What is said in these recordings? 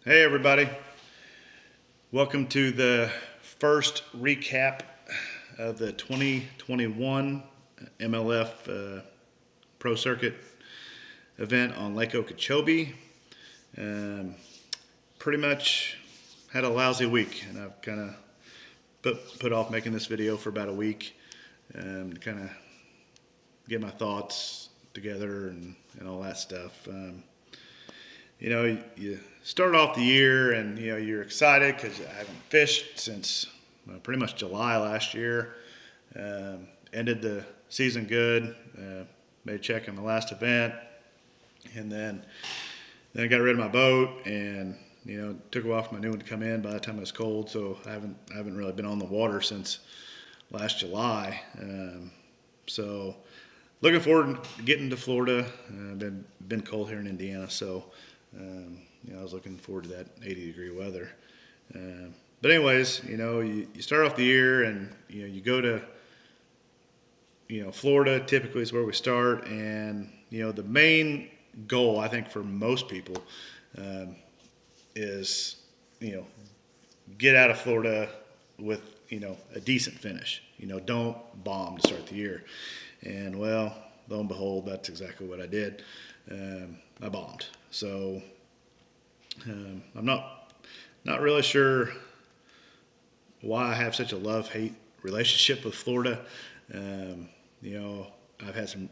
Hey everybody, welcome to the first recap of the 2021 MLF Pro Circuit event on Lake Okeechobee. Um, Pretty much had a lousy week, and I've kind of put off making this video for about a week to kind of get my thoughts together and all that stuff. You start off the year and, you're excited because I haven't fished since pretty much July last year. Ended the season good, made a check in the last event, and then I got rid of my boat and, took a while for my new one to come in by the time it was cold. So I haven't really been on the water since last July. So looking forward to getting to Florida. Been cold here in Indiana, so I was looking forward to that 80-degree weather. But anyways, you start off the year and you go to Florida. Typically is where we start, and the main goal I think for most people is get out of Florida with a decent finish. Don't bomb to start the year. And well, lo and behold, that's exactly what I did. I bombed. So I'm not really sure why I have such a love-hate relationship with Florida. I've had some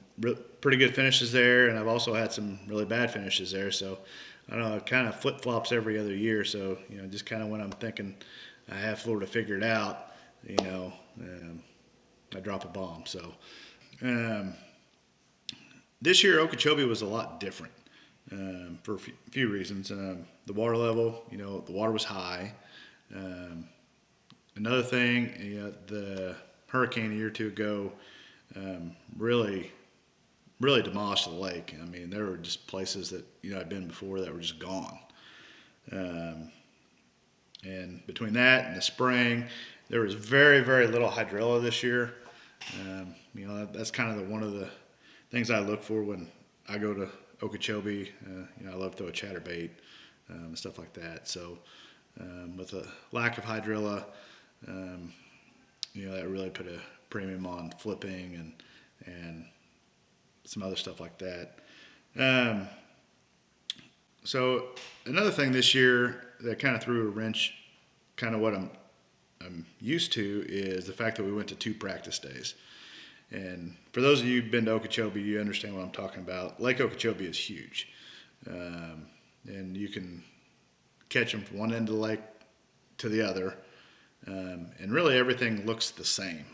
pretty good finishes there, and I've also had some really bad finishes there. So I don't know, it kind of flip-flops every other year. So just kind of when I'm thinking I have Florida figured out, I drop a bomb. So this year Okeechobee was a lot different for a few reasons. The water level, the water was high. Another thing, the hurricane a year or two ago really demolished the lake. I mean, there were just places that I'd been before that were just gone. And between that and the spring, there was very, very little hydrilla this year. That's kind of one of the things I look for when I go to Okeechobee. I love to throw a chatterbait and stuff like that. So with a lack of hydrilla, that really put a premium on flipping and some other stuff like that. So another thing this year that kind of threw a wrench, kind of what I'm used to, is the fact that we went to 2 practice days. And for those of you who've been to Okeechobee, you understand what I'm talking about. Lake Okeechobee is huge. And you can catch them from one end of the lake to the other. And really everything looks the same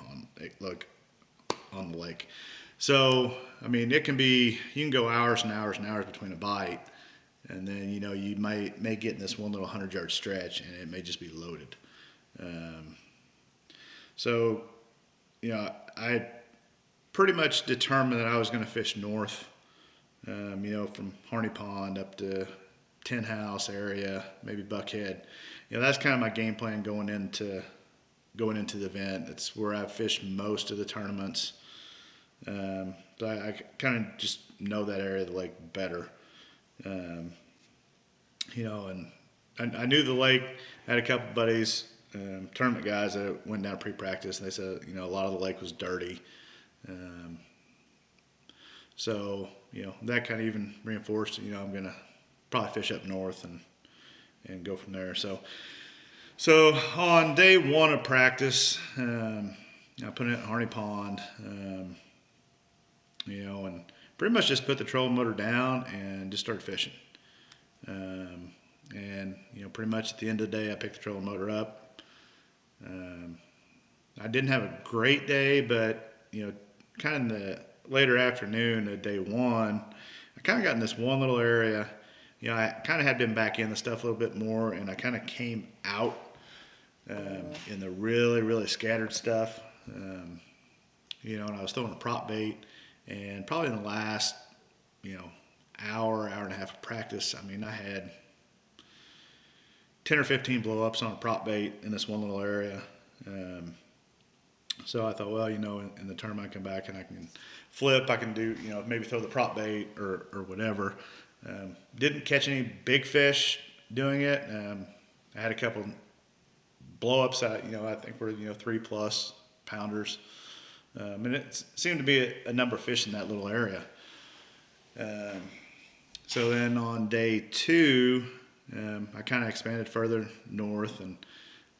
on the lake. So, I mean, you can go hours and hours and hours between a bite. And then, you may get in this one little 100-yard stretch and it may just be loaded. So, I pretty much determined that I was going to fish north, from Harney Pond up to Tin House area, maybe Buckhead. That's kind of my game plan going into the event. It's where I've fished most of the tournaments. So I kind of just know that area of the lake better. And I knew the lake. I had a couple buddies, tournament guys that went down pre-practice, and they said, a lot of the lake was dirty. So, that kind of even reinforced, I'm going to probably fish up north and go from there. So on day 1 of practice, I put it in Harney Pond, and pretty much just put the trolling motor down and just started fishing. And, pretty much at the end of the day, I picked the trolling motor up. I didn't have a great day, but, kind of in the later afternoon of day 1, I kind of got in this one little area. I kind of had been back in the stuff a little bit more, and I kind of came out in the really, really scattered stuff. And I was throwing a prop bait, and probably in the last, hour and a half of practice, I mean, I had 10 or 15 blow-ups on a prop bait in this one little area. So I thought, well, in the tournament I come back and I can flip, I can do, maybe throw the prop bait or whatever. Didn't catch any big fish, doing it. I had a couple blow ups that, I think were, 3+ pounders. And it seemed to be a number of fish in that little area. So then on day 2, I kind of expanded further north and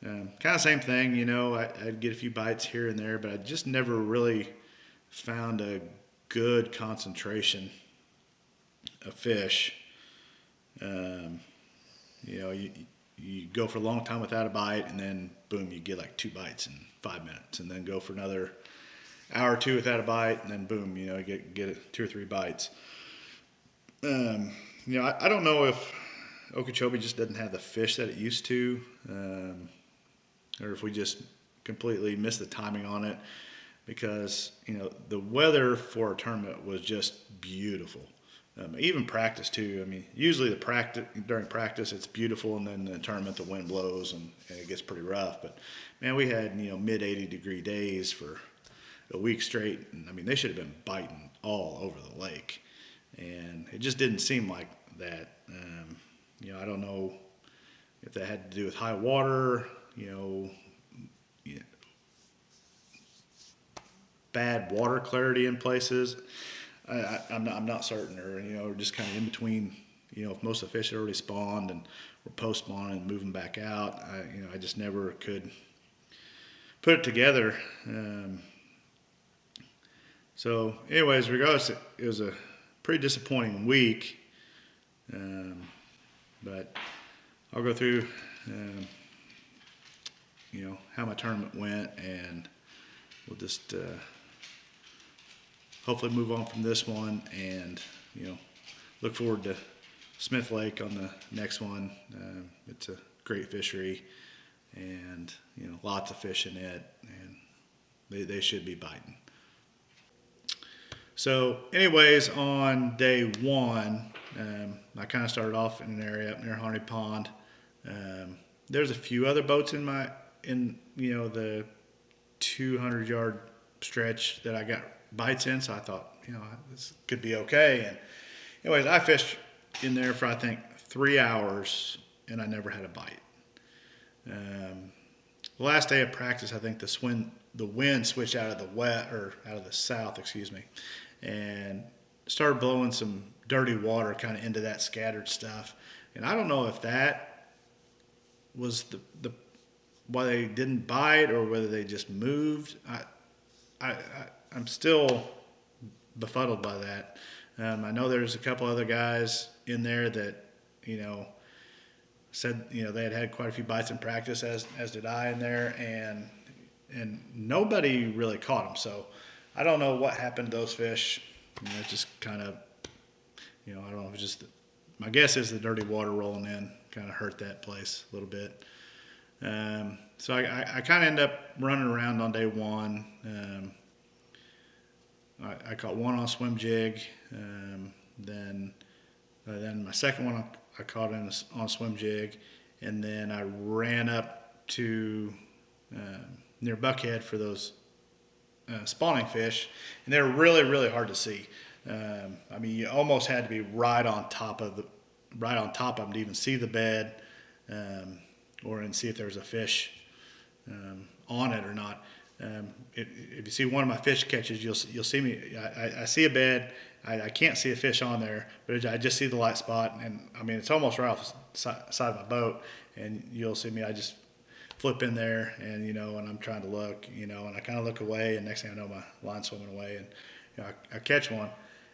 kind of same thing, I'd get a few bites here and there, but I just never really found a good concentration of fish. You go for a long time without a bite, and then boom, you get like 2 bites in 5 minutes, and then go for another hour or 2 without a bite, and then boom, you get 2 or 3 bites. I don't know if Okeechobee just doesn't have the fish that it used to, or if we just completely missed the timing on it, because the weather for a tournament was just beautiful. Even practice too. I mean, usually during practice it's beautiful, and then the tournament the wind blows and it gets pretty rough. But man, we had mid 80-degree days for a week straight, and I mean they should have been biting all over the lake, and it just didn't seem like that. I don't know if that had to do with high water, bad water clarity in places. I'm not certain, or just kind of in between. If most of the fish had already spawned and were post spawning and moving back out, I just never could put it together. So, anyways, regardless, it was a pretty disappointing week. But I'll go through, how my tournament went, and we'll just hopefully move on from this one, and look forward to Smith Lake on the next one. It's a great fishery, and lots of fish in it, and they should be biting. So anyways, on day 1, I kind of started off in an area up near Harney Pond. There's a few other boats in the 200-yard stretch that I got bites in, so I thought, this could be okay. And anyways, I fished in there for I think 3 hours, and I never had a bite. The last day of practice, I think the wind switched out of the south, and started blowing some dirty water kind of into that scattered stuff. And I don't know if that was the why they didn't bite, or whether they just moved. I'm still befuddled by that. I know there's a couple other guys in there that, said, they had quite a few bites in practice, as did I in there, and nobody really caught them. So I don't know what happened to those fish. It just kind of, I don't know, it was just, my guess is the dirty water rolling in kind of hurt that place a little bit. So I kind of end up running around on day 1. I caught 1 on a swim jig. Then my second one I caught on a swim jig, and then I ran up to near Buckhead for those spawning fish, and they're really, really hard to see. I mean, you almost had to be right on top of them to even see the bed, or and see if there was a fish on it or not. If you see one of my fish catches, you'll see me. I see a bed. I can't see a fish on there, but I just see the light spot, and I mean it's almost right off the side of my boat, and you'll see me. I just flip in there, and and I'm trying to look, and I kind of look away, and next thing I know, my line's swimming away, and I catch one.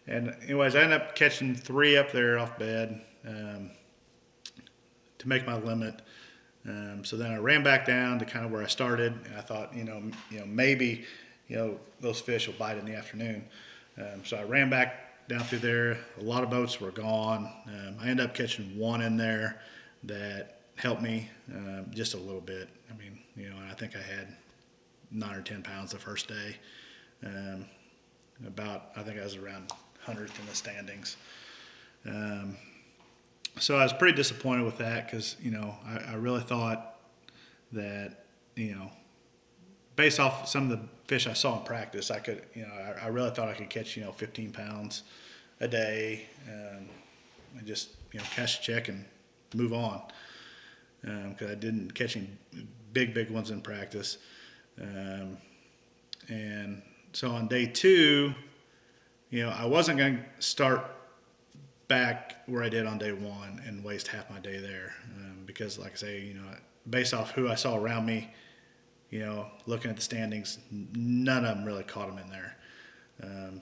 And anyways, I end up catching 3 up there off bed to make my limit. So then I ran back down to kind of where I started, and I thought, maybe, those fish will bite in the afternoon. So I ran back down through there. A lot of boats were gone. I ended up catching 1 in there that helped me just a little bit. I mean, I think I had 9 or 10 pounds the first day. I think I was around 100th in the standings. So I was pretty disappointed with that, because I really thought that based off some of the fish I saw in practice, I could I really thought I could catch 15 pounds a day, and just cash a check and move on because I didn't catch any big ones in practice. And so on day 2, I wasn't going to start back where I did on day 1 and waste half my day there because, like I say, based off who I saw around me, looking at the standings, none of them really caught them in there.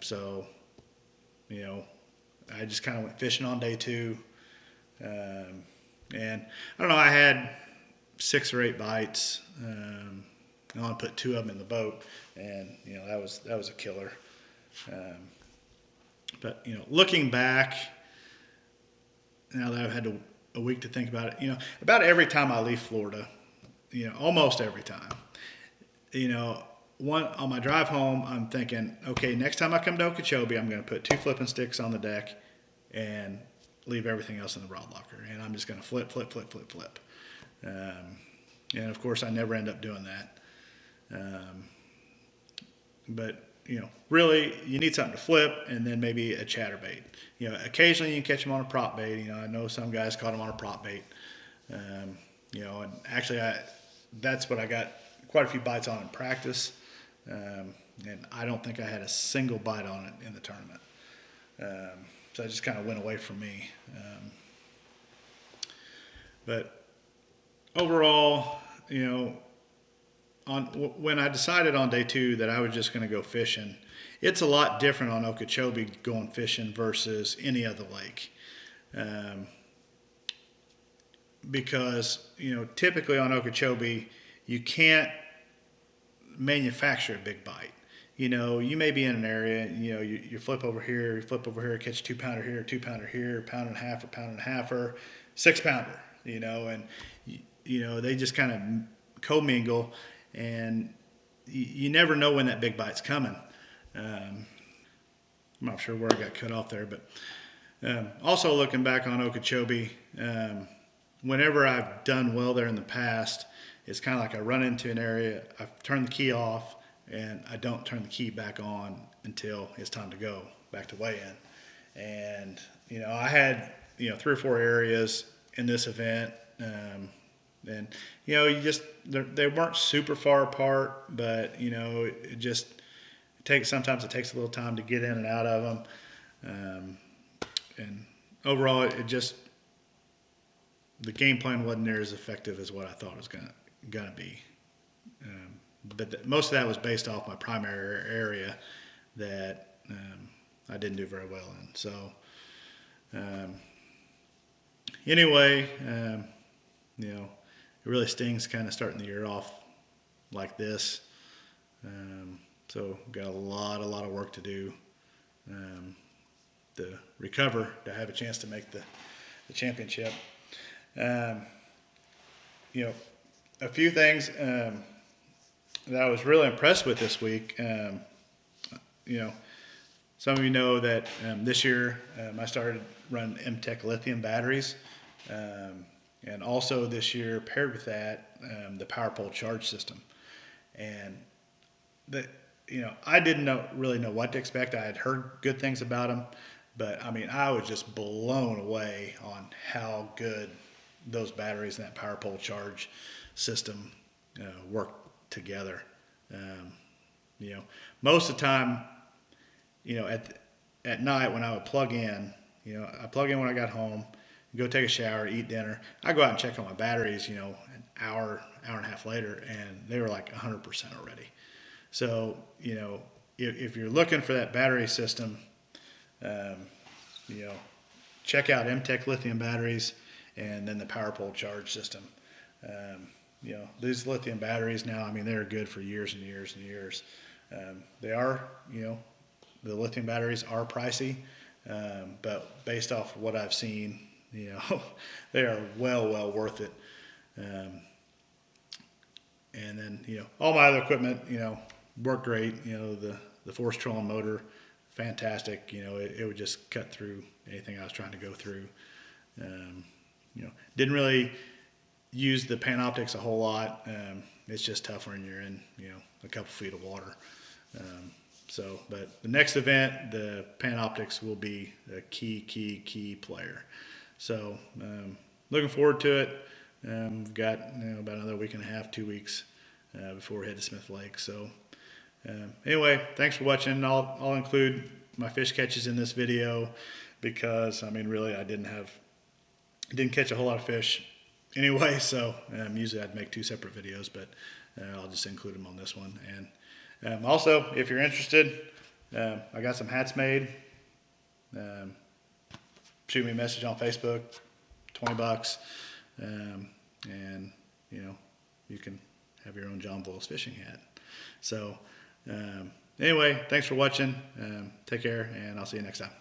So, I just kind of went fishing on day 2. And I don't know, I had 6 or 8 bites. I only put 2 of them in the boat, and that was a killer. But looking back, now that I've had a week to think about it, about every time I leave Florida, almost every time, on my drive home, I'm thinking, okay, next time I come to Okeechobee, I'm going to put 2 flipping sticks on the deck and leave everything else in the rod locker, and I'm just going to flip. And of course, I never end up doing that. But really, you need something to flip, and then maybe a chatterbait. Occasionally you can catch them on a prop bait. I know some guys caught them on a prop bait. And actually, that's what I got quite a few bites on in practice. And I don't think I had a single bite on it in the tournament. So it just kind of went away from me. But overall, when I decided on day 2 that I was just going to go fishing, it's a lot different on Okeechobee going fishing versus any other lake. Because, typically on Okeechobee, you can't manufacture a big bite. You may be in an area, you flip over here, catch 2-pounder here, 2-pounder here, pound and a half or pound and a halfer, 6-pounder, and, they just kind of commingle, and you never know when that big bite's coming. I'm not sure where I got cut off there, but also looking back on Okeechobee, whenever I've done well there in the past, it's kind of like I run into an area, I turn the key off, and I don't turn the key back on until it's time to go back to weigh-in. And, I had, 3 or 4 areas in this event, and, they weren't super far apart, but, sometimes it takes a little time to get in and out of them. And overall, the game plan wasn't near as effective as what I thought it was gonna be. But most of that was based off my primary area that I didn't do very well in. So anyway, it really stings kind of starting the year off like this. So got a lot of work to do to recover to have a chance to make the championship. A few things that I was really impressed with this week. Some of you know that this year I started running MTech lithium batteries, and also this year paired with that the power pole charge system. And I didn't really know what to expect. I had heard good things about them, but I was just blown away on how good those batteries and that power pole charge system work together. Most of the time, at night when I would plug in, I plug in when I got home, go take a shower, eat dinner. I go out and check on my batteries, an hour and a half later, and they were like 100% already. So, if you're looking for that battery system, check out MTech lithium batteries and then the power pole charge system. These lithium batteries now, they're good for years and years and years. They are, the lithium batteries are pricey, but based off what I've seen, they are well worth it. And then, all my other equipment, worked great. The force trolling motor, fantastic. It would just cut through anything I was trying to go through. Didn't really use the Panoptics a whole lot. It's just tough when you're in, a couple feet of water. But the next event, the Panoptics will be a key player. So, looking forward to it. We've got about another week and a half, 2 weeks before we head to Smith Lake. So anyway, thanks for watching. I'll include my fish catches in this video because I mean really I didn't catch a whole lot of fish anyway. So usually I'd make 2 separate videos, but I'll just include them on this one. And also, if you're interested, I got some hats made. Shoot me a message on Facebook, $20, and you can have your own John Voles fishing hat. So anyway, thanks for watching. Take care, and I'll see you next time.